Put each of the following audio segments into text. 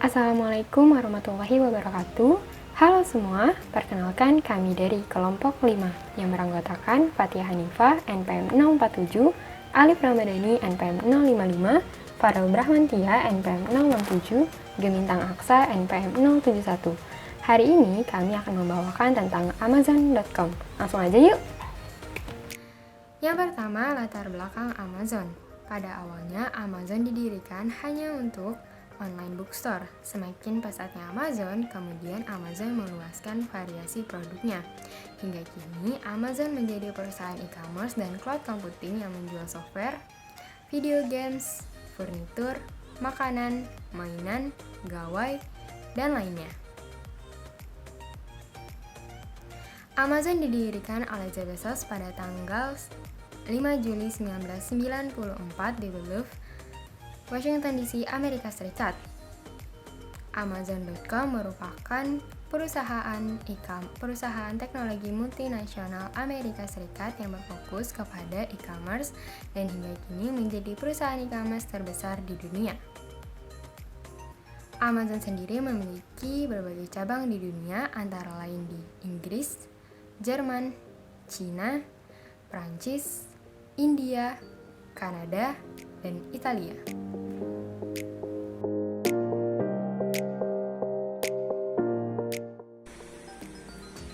Assalamualaikum warahmatullahi wabarakatuh. Halo semua, perkenalkan kami dari kelompok 5 yang beranggotakan Fatia Hanifah NPM 047, Alif Ramadhani NPM 055, Farel Brahmantia NPM 067, Gemintang Aksa NPM 071. Hari ini kami akan membawakan tentang Amazon.com. Langsung aja yuk! Yang pertama, latar belakang Amazon. Pada awalnya, Amazon didirikan hanya untuk online bookstore. Semakin pesatnya Amazon, kemudian Amazon meluaskan variasi produknya. Hingga kini, Amazon menjadi perusahaan e-commerce dan cloud computing yang menjual software, video games, furnitur, makanan, mainan, gawai, dan lainnya. Amazon didirikan oleh Jeff Bezos pada tanggal 5 Juli 1994 di Duluth, Washington DC, Amerika Serikat. Amazon.com merupakan perusahaan teknologi multinasional Amerika Serikat yang berfokus kepada e-commerce dan hingga kini menjadi perusahaan e-commerce terbesar di dunia. Amazon sendiri memiliki berbagai cabang di dunia, antara lain di Inggris, Jerman, Cina, Prancis, India, Kanada, dan Italia.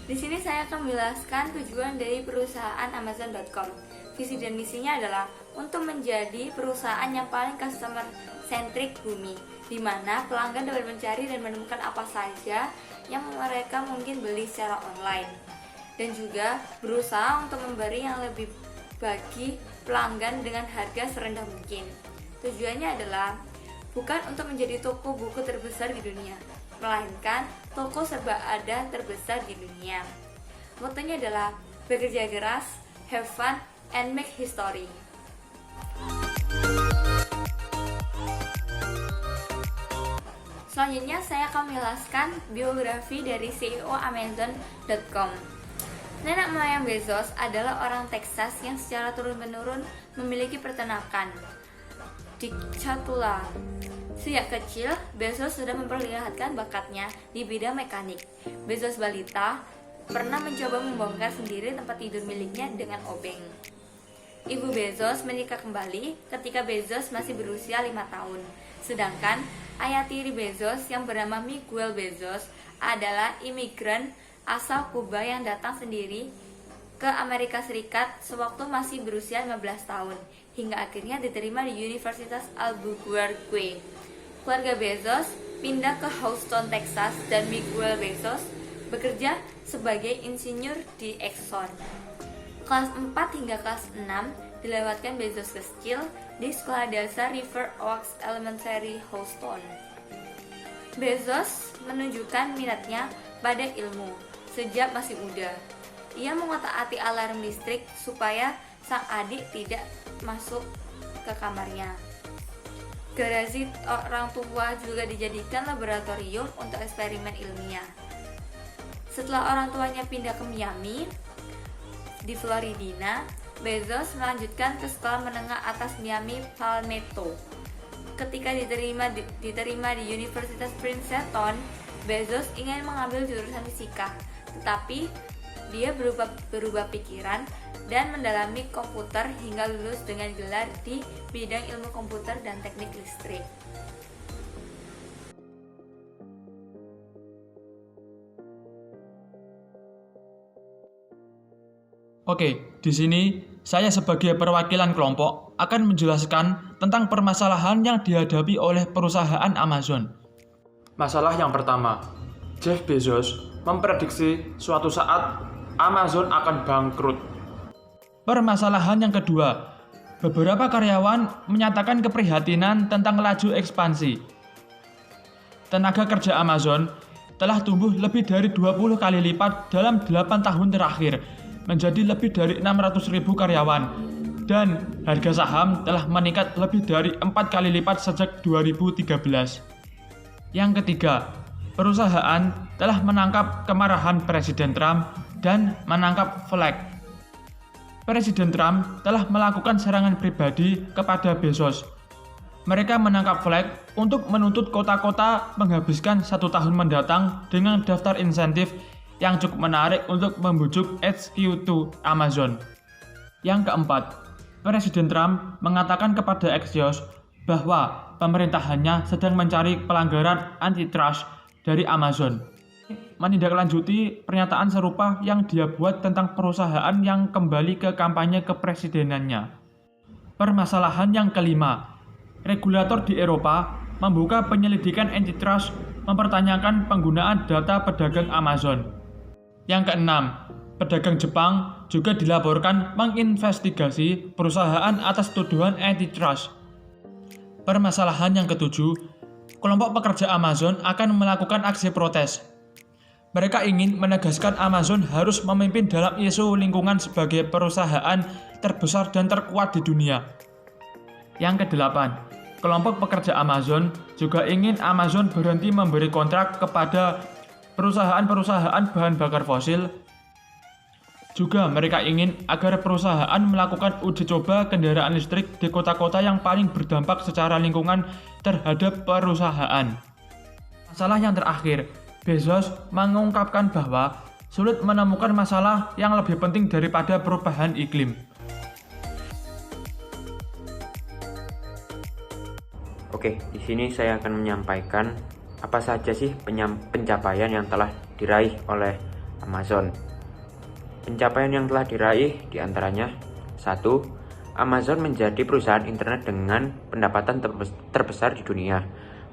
Di sini saya akan menjelaskan tujuan dari perusahaan Amazon.com. Visi dan misinya adalah untuk menjadi perusahaan yang paling customer centric bumi, di mana pelanggan dapat mencari dan menemukan apa saja yang mereka mungkin beli secara online, dan juga berusaha untuk memberi yang lebih bagi pelanggan dengan harga serendah mungkin. Tujuannya adalah bukan untuk menjadi toko buku terbesar di dunia, melainkan toko serba ada terbesar di dunia. Motonya adalah bekerja keras, have fun, and make history. Selanjutnya saya akan menjelaskan biografi dari CEO Amazon.com. Nenek moyang Bezos adalah orang Texas yang secara turun-menurun memiliki peternakan di Chattanooga. Sejak kecil, Bezos sudah memperlihatkan bakatnya di bidang mekanik. Bezos balita pernah mencoba membongkar sendiri tempat tidur miliknya dengan obeng. Ibu Bezos menikah kembali ketika Bezos masih berusia 5 tahun. Sedangkan ayah tiri Bezos yang bernama Miguel Bezos adalah imigran asal Kuba yang datang sendiri ke Amerika Serikat sewaktu masih berusia 15 tahun, hingga akhirnya diterima di Universitas Albuquerque. Keluarga Bezos pindah ke Houston, Texas, dan Miguel Bezos bekerja sebagai insinyur di Exxon. Kelas 4 hingga kelas 6 dilewatkan Bezos kecil di sekolah dasar River Oaks Elementary, Houston. Bezos menunjukkan minatnya pada ilmu sejak masih muda. Ia mengotak-atik alarm listrik supaya sang adik tidak masuk ke kamarnya. Garasi orang tua juga dijadikan laboratorium untuk eksperimen ilmiah. Setelah orang tuanya pindah ke Miami, di Florida, Bezos melanjutkan ke sekolah menengah atas Miami Palmetto. Ketika diterima di Universitas Princeton, Bezos ingin mengambil jurusan fisika, tetapi dia berubah pikiran dan mendalami komputer hingga lulus dengan gelar di bidang ilmu komputer dan teknik listrik. Oke, di sini saya sebagai perwakilan kelompok akan menjelaskan tentang permasalahan yang dihadapi oleh perusahaan Amazon. Masalah yang pertama, Jeff Bezos memprediksi suatu saat Amazon akan bangkrut. Permasalahan yang kedua, beberapa karyawan menyatakan keprihatinan tentang laju ekspansi. Tenaga kerja Amazon telah tumbuh lebih dari 20 kali lipat dalam 8 tahun terakhir, menjadi lebih dari 600.000 karyawan, dan harga saham telah meningkat lebih dari 4 kali lipat sejak 2013. Yang ketiga, perusahaan telah menangkap kemarahan Presiden Trump dan menangkap Fleck. Presiden Trump telah melakukan serangan pribadi kepada Bezos, Mereka menangkap Fleck untuk menuntut kota-kota menghabiskan 1 tahun mendatang dengan daftar insentif yang cukup menarik untuk membujuk HQ2 Amazon. Yang keempat, Presiden Trump mengatakan kepada Axios bahwa pemerintahannya sedang mencari pelanggaran antitrust dari Amazon. Menindaklanjuti pernyataan serupa yang dia buat tentang perusahaan yang kembali ke kampanye kepresidenannya. Permasalahan yang kelima, regulator di Eropa membuka penyelidikan antitrust mempertanyakan penggunaan data pedagang Amazon. Yang keenam, pedagang Jepang juga dilaporkan menginvestigasi perusahaan atas tuduhan antitrust. Permasalahan yang ketujuh, kelompok pekerja Amazon akan melakukan aksi protes. Mereka ingin menegaskan Amazon harus memimpin dalam isu lingkungan sebagai perusahaan terbesar dan terkuat di dunia. Yang kedelapan, kelompok pekerja Amazon juga ingin Amazon berhenti memberi kontrak kepada perusahaan-perusahaan bahan bakar fosil. Juga mereka ingin agar perusahaan melakukan uji coba kendaraan listrik di kota-kota yang paling berdampak secara lingkungan terhadap perusahaan. Masalah yang terakhir, Bezos mengungkapkan bahwa sulit menemukan masalah yang lebih penting daripada perubahan iklim. Oke, di sini saya akan menyampaikan apa saja sih pencapaian yang telah diraih oleh Amazon. Pencapaian yang telah diraih diantaranya 1. Amazon menjadi perusahaan internet dengan pendapatan terbesar di dunia,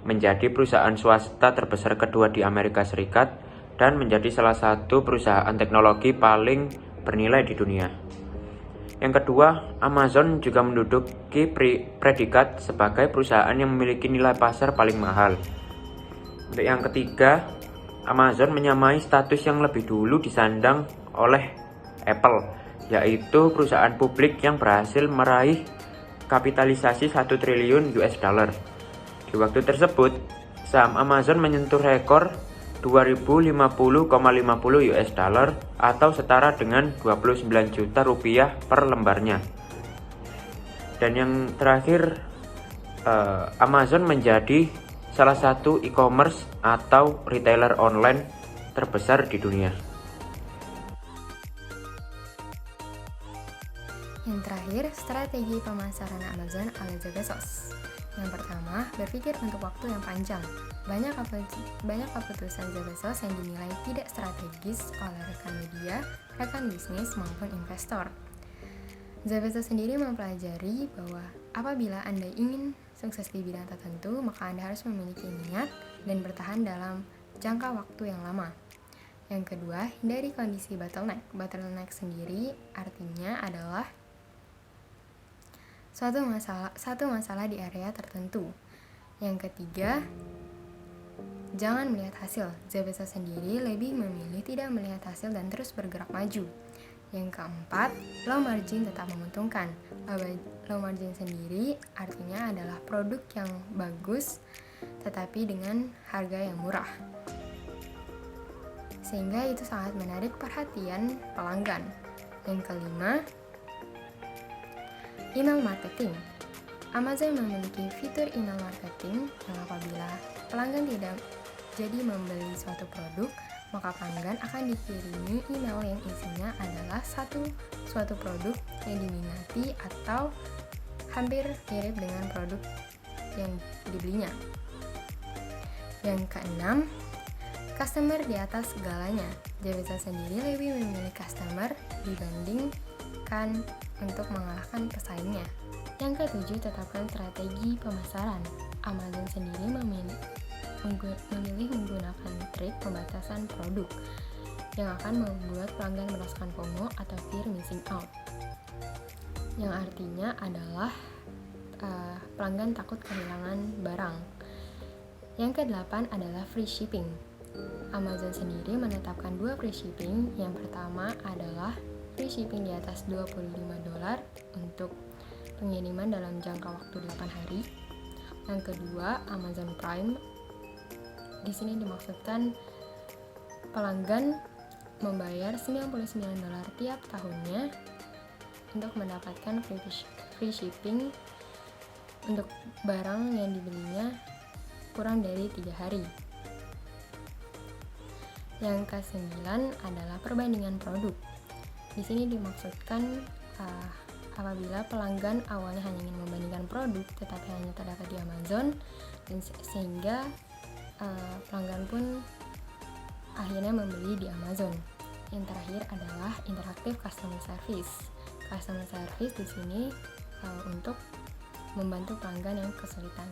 menjadi perusahaan swasta terbesar kedua di Amerika Serikat, dan menjadi salah satu perusahaan teknologi paling bernilai di dunia. Yang kedua, Amazon juga menduduki predikat sebagai perusahaan yang memiliki nilai pasar paling mahal. Untuk yang ketiga, Amazon menyamai status yang lebih dulu disandang oleh Apple, yaitu perusahaan publik yang berhasil meraih kapitalisasi 1 triliun US dollar. Di waktu tersebut, saham Amazon menyentuh rekor 2050,50 US dollar atau setara dengan 29 juta rupiah per lembarnya. Dan yang terakhir, Amazon menjadi salah satu e-commerce atau retailer online terbesar di dunia. Yang terakhir, strategi pemasaran Amazon oleh Jeff Bezos. Yang pertama, berpikir untuk waktu yang panjang. Banyak keputusan Jeff Bezos yang dinilai tidak strategis oleh rekan media, rekan bisnis, maupun investor. Jeff Bezos sendiri mempelajari bahwa apabila Anda ingin sukses di bidang tertentu, maka Anda harus memiliki niat dan bertahan dalam jangka waktu yang lama. Yang kedua, hindari kondisi bottleneck. Bottleneck sendiri artinya adalah satu masalah di area tertentu. Yang ketiga, jangan melihat hasil. Jeff Bezos sendiri lebih memilih tidak melihat hasil dan terus bergerak maju. Yang keempat, low margin tetap menguntungkan. Low margin sendiri artinya adalah produk yang bagus tetapi dengan harga yang murah, sehingga itu sangat menarik perhatian pelanggan. Yang kelima, email marketing. Amazon memiliki fitur email marketing yang apabila pelanggan tidak jadi membeli suatu produk, maka pelanggan akan dikirimi email yang isinya adalah suatu produk yang diminati atau hampir mirip dengan produk yang dibelinya. Yang keenam, customer di atas segalanya. Jeff Bezos sendiri lebih memilih customer dibandingkan untuk mengalahkan pesaingnya. Yang ketujuh, tetapkan strategi pemasaran. Amazon sendiri memilih menggunakan trik pembatasan produk yang akan membuat pelanggan merasakan FOMO atau fear missing out, yang artinya adalah pelanggan takut kehilangan barang. Yang kedelapan adalah free shipping. Amazon sendiri menetapkan 2 free shipping. Yang pertama adalah free shipping di atas $25 untuk pengiriman dalam jangka waktu 8 hari. Yang kedua, Amazon Prime. Di sini dimaksudkan pelanggan membayar $99 tiap tahunnya untuk mendapatkan free shipping untuk barang yang dibelinya kurang dari 3 hari. Yang ke-9 adalah perbandingan produk. Di sini dimaksudkan apabila pelanggan awalnya hanya ingin membandingkan produk tetapi hanya terdapat di Amazon, dan sehingga pelanggan pun akhirnya membeli di Amazon. Yang terakhir adalah interaktif customer service. Customer service di sini untuk membantu pelanggan yang kesulitan.